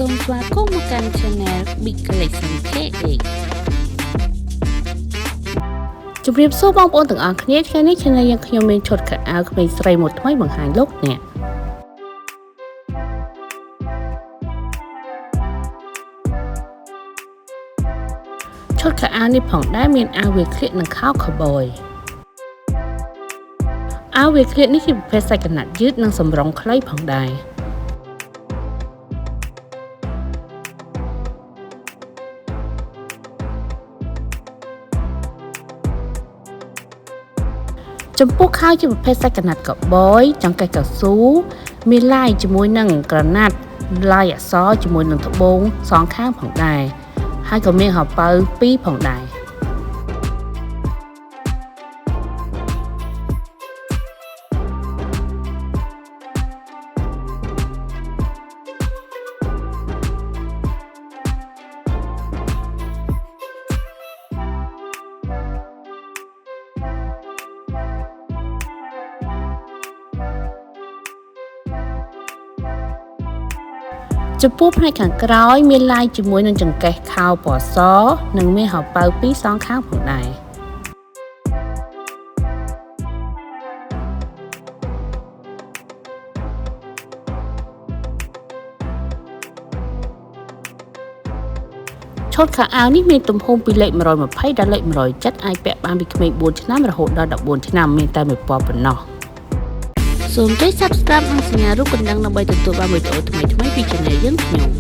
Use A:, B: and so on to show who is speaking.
A: សូមស្វាគមន៍មកកាន់ Channel Big Collection KA ជម្រាបសួរបងប្អូនទាំងអស់គ្នាថ្ងៃនេះ Channel យើងខ្ញុំមានឈុតខោអាវក្មេងស្រីមួយថ្មីបង្ហាញលោកអ្នកឈុតខោអាវនេះផងដែរមានអាវវាក្លៀកនិងខោខូវប៊យអាវវាក្លៀកនេះជាប្រភេទសាច់កណាត់យឺតនិងសម្រងខ្លីផងដែរចំពោះខោជាប្រភេទសាច់កណាត់កបយចង្កេះកៅស៊ូមានឡាយជាមួយនឹងក្រណាត់ឡាយអក្សរជាមួយនឹងត្បូងសងខាងផងដែរហើយក៏មានហៅប៉ៅ2ផងដែរចំពោះផ្នែកខាងក្រោយមានឡាយជាមួយនឹងចង្កេះខោពណ៌សនិងមានហៅប៉ៅ2សងខាងផងដែរឈុតខោអាវនេះមានទំហំពីលេខ120ដល់លេខ170អាចពាក់បានពីក្មេង4ឆ្នាំរហូតដល់14ឆ្នាំមានតែមួយពណ៌ប៉ុណ្ណោះសូមចុច Subscribe និងសញ្ញារូបកណ្ដឹងដើម្បីទទួលបានវីដេអូថ្មីៗពី Channel យើងខ្ញុំ